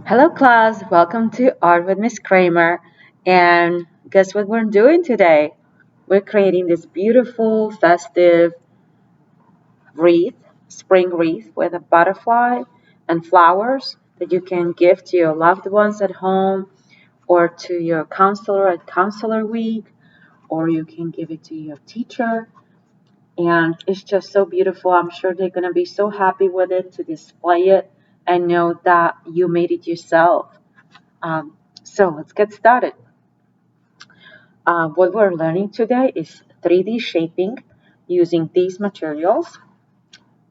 Hello class, welcome to Art with Miss Kramer. And guess what we're doing today? We're creating this beautiful festive wreath, spring wreath with a butterfly and flowers that you can give to your loved ones at home or to your counselor at counselor week, or you can give it to your teacher. And it's just so beautiful. I'm sure they're going to be so happy with it to display it and know that you made it yourself. So let's get started. What we're learning today is 3D shaping using these materials.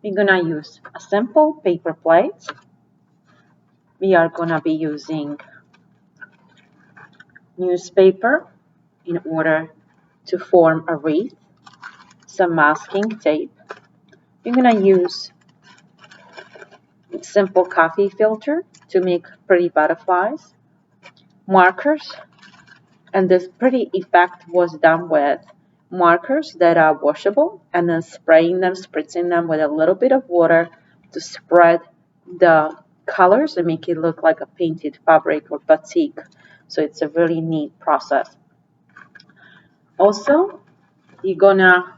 We're going to use a simple paper plate. We are going to be using newspaper in order to form a wreath, some masking tape. We're going to use simple coffee filter to make pretty butterflies, markers, and this pretty effect was done with markers that are washable and then spritzing them with a little bit of water to spread the colors and make it look like a painted fabric or batik. So it's a really neat process. Also, you're gonna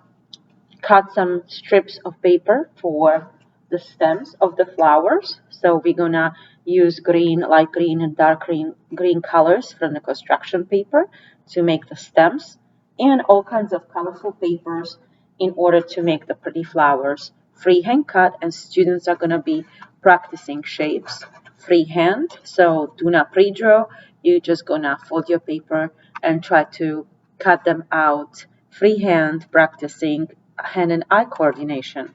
cut some strips of paper for the stems of the flowers. So we're gonna use green, light green, and dark green colors from the construction paper to make the stems, and all kinds of colorful papers in order to make the pretty flowers. Freehand cut, and students are gonna be practicing shapes freehand. So do not pre-draw. You're just gonna fold your paper and try to cut them out freehand, practicing hand and eye coordination.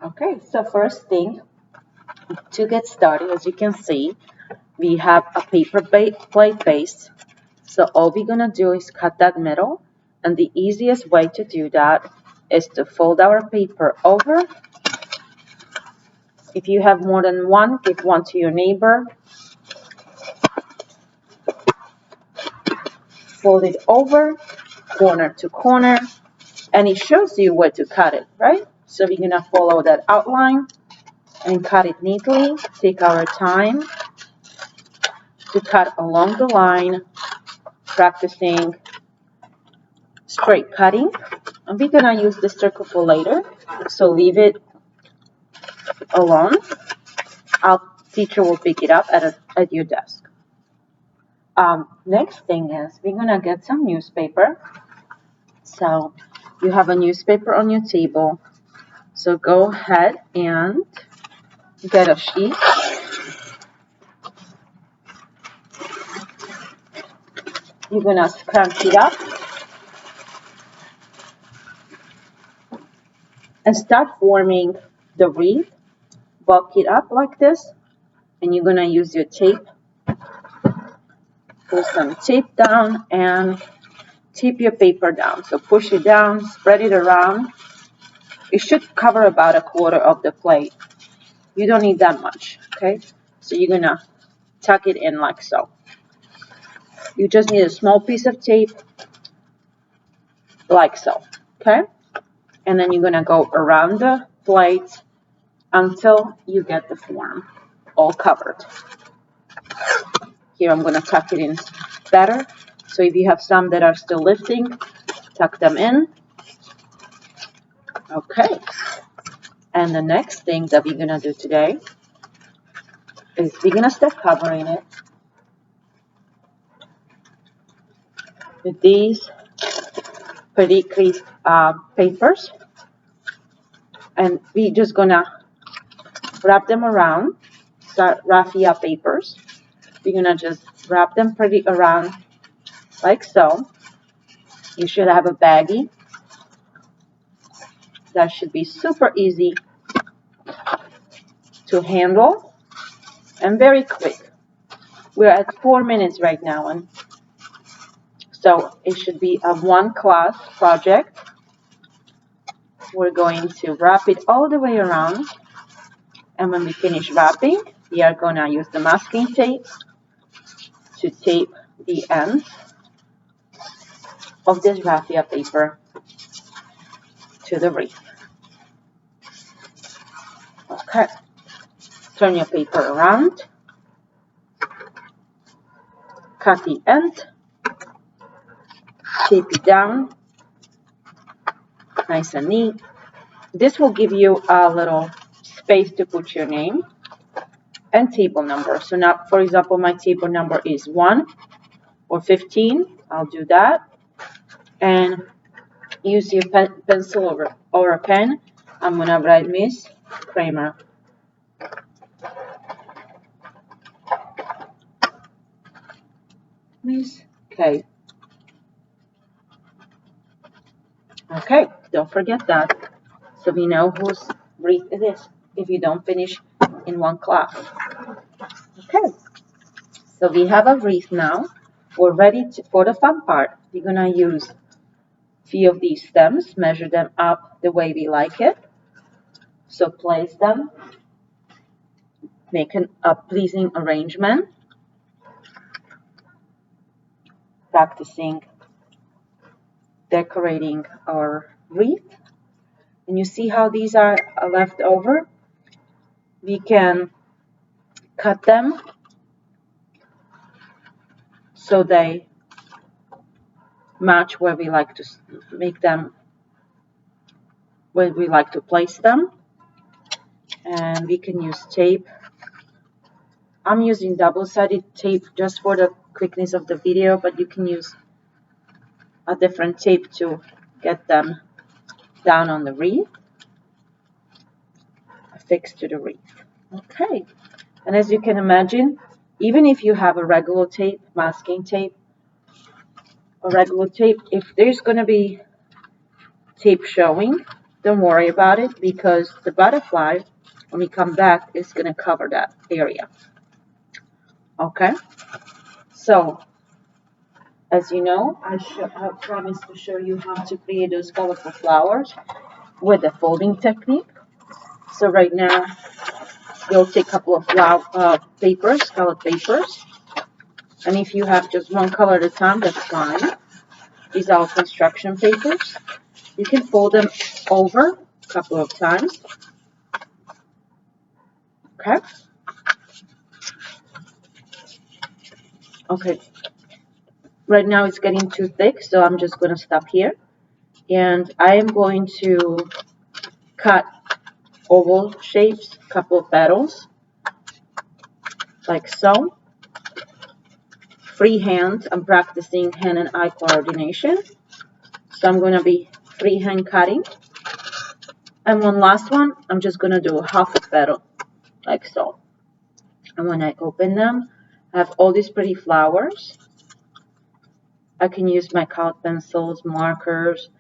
Okay, so first thing to get started, as you can see, we have a paper plate base. So all we're gonna do is cut that middle, and the easiest way to do that is to fold our paper over. If you have more than one, give one to your neighbor. Fold it over, corner to corner, and it shows you where to cut it, right? So we're gonna follow that outline and cut it neatly. Take our time to cut along the line, practicing straight cutting. And we're gonna use the circle for later, so leave it alone. Our teacher will pick it up at your desk. Next thing is we're gonna get some newspaper. So you have a newspaper on your table. So go ahead and get a sheet. You're gonna scrunch it up and start forming the wreath. Bulk it up like this, and you're gonna use your tape. Pull some tape down and tape your paper down. So push it down, spread it around. It should cover about a quarter of the plate. You don't need that much, okay? So you're gonna tuck it in like so. You just need a small piece of tape like so, okay? And then you're gonna go around the plate until you get the form all covered. Here I'm gonna tuck it in better. So if you have some that are still lifting, tuck them in. Okay. And the next thing that we're gonna do today is we're gonna start covering it with these pretty creased papers. And we're just gonna wrap them around, start raffia papers. We're gonna just wrap them pretty around like so. You should have a baggie. That should be super easy to handle and very quick. We're at 4 minutes right now, and so it should be a one class project. We're going to wrap it all the way around, and when we finish wrapping, we are going to use the masking tape to tape the ends of this raffia paper to the wreath. Okay, turn your paper around cut the end, tape it down, nice and neat. This will give you a little space to put your name and table number. So now, for example, my table number is 1 or 15. I'll do that. And use your pencil or a pen. I'm going to write Miss Kramer. Miss K. Okay, don't forget that. So we know whose wreath it is if you don't finish in one class. Okay, so we have a wreath now. We're ready for the fun part. We're going to use a few of these stems, measure them up the way we like it. So place them, make a pleasing arrangement. Practicing decorating our wreath. And you see how these are left over? We can cut them so they match where we like to make them, where we like to place them. And we can use tape. I'm using double-sided tape just for the quickness of the video, but you can use a different tape to get them down on the wreath, affixed to the wreath. Okay, and as you can imagine, even if you have a regular tape, masking tape, a regular tape, if there's going to be tape showing, don't worry about it, because the butterfly, when we come back, is going to cover that area. Okay, so as you know, I promised to show you how to create those colorful flowers with the folding technique. So right now, you'll take a couple of papers, colored papers, and if you have just one color at a time, that's fine. These are construction papers. You can fold them over a couple of times. Okay. Okay. Right now it's getting too thick, so I'm just going to stop here. And I am going to cut oval shapes, a couple of petals, like so. Freehand, I'm practicing hand and eye coordination. So I'm going to be freehand cutting. And one last one, I'm just going to do half a petal, like so. And when I open them, I have all these pretty flowers. I can use my colored pencils, markers,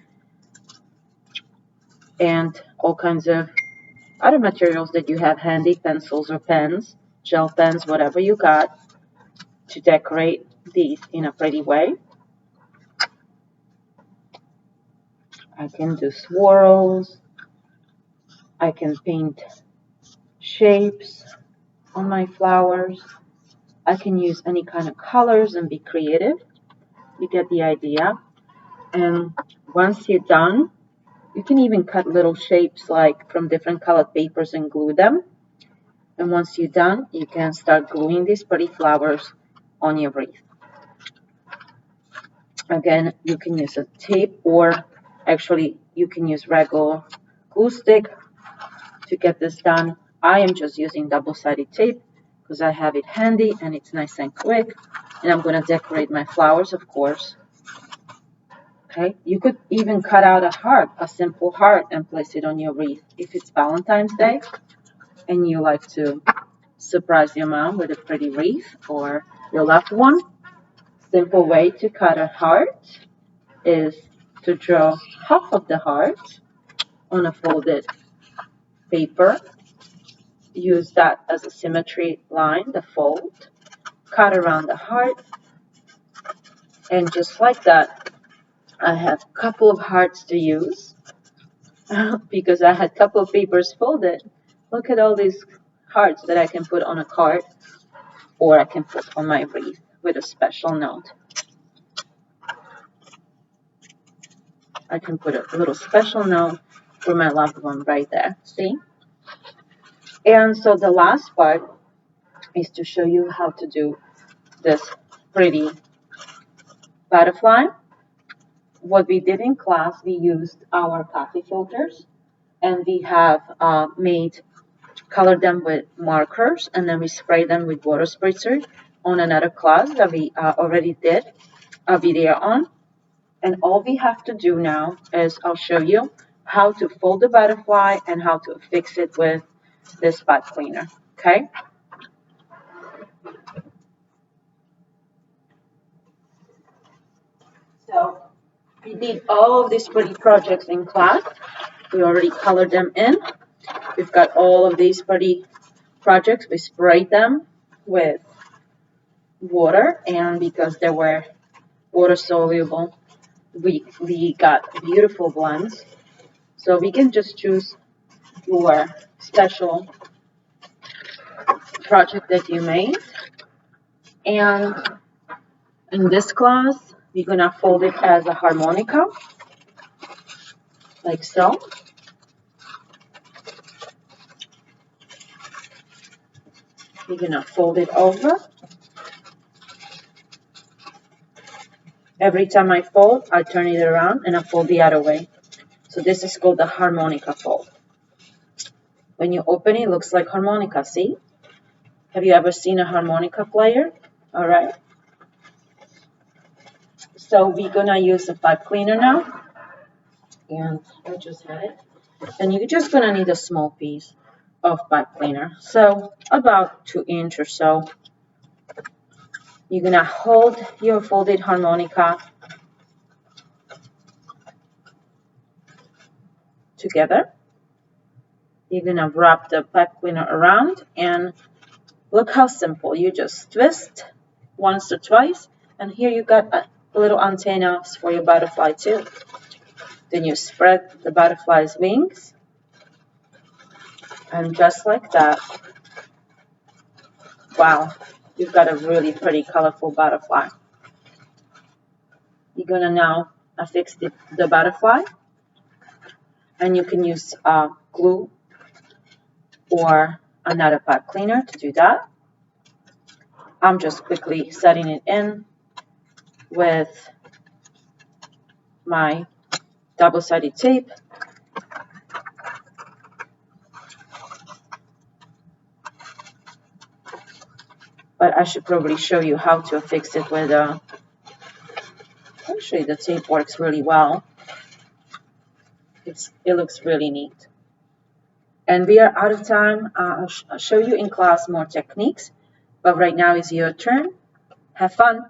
and all kinds of other materials that you have handy, pencils or pens, gel pens, whatever you got, to decorate these in a pretty way. I can do swirls. I can paint shapes on my flowers. I can use any kind of colors and be creative. You get the idea. And once you're done, you can even cut little shapes like from different colored papers and glue them. And once you're done, you can start gluing these pretty flowers on your wreath. Again, you can use a tape, or actually you can use regular glue stick to get this done. I am just using double-sided tape because I have it handy and it's nice and quick. And I'm going to decorate my flowers, of course. Okay, you could even cut out a heart, a simple heart, and place it on your wreath. If it's Valentine's Day and you like to surprise your mom with a pretty wreath or your loved one, simple way to cut a heart is to draw half of the heart on a folded paper. Use that as a symmetry line, the fold. Cut around the heart. And just like that, I have a couple of hearts to use because I had a couple of papers folded. Look at all these hearts that I can put on a card or I can put on my wreath with a special note. I can put a little special note for my loved one right there. See? And so the last part is to show you how to do this pretty butterfly. What we did in class, we used our coffee filters, and we have colored them with markers, and then we sprayed them with water spritzer on another class that we already did a video on. And all we have to do now is I'll show you how to fold the butterfly and how to fix it with this pipe cleaner. Okay. So we did all of these pretty projects in class. We already colored them in. We've got all of these pretty projects. We sprayed them with water, and because they were water soluble, we got beautiful blends. So we can just choose your special project that you made. And in this class, we're gonna fold it as a harmonica, like so. We're gonna fold it over. Every time I fold, I turn it around and I fold the other way. So this is called the harmonica fold. When you open it, it looks like harmonica, see? Have you ever seen a harmonica player? All right. So we're gonna use the pipe cleaner now. And I just had it. And you're just gonna need a small piece of pipe cleaner. So about 2 inches or so. You're gonna hold your folded harmonica together. You're gonna wrap the pipe cleaner around, and look how simple. You just twist once or twice, and here you got a little antennas for your butterfly too. Then you spread the butterfly's wings, and just like that, wow, you've got a really pretty colorful butterfly. You're gonna now affix the butterfly, and you can use glue or another pipe cleaner to do that. I'm just quickly setting it in with my double-sided tape. But I should probably show you how to fix it with actually the tape works really well. It looks really neat. And we are out of time. I'll show you in class more techniques, but right now is your turn. Have fun.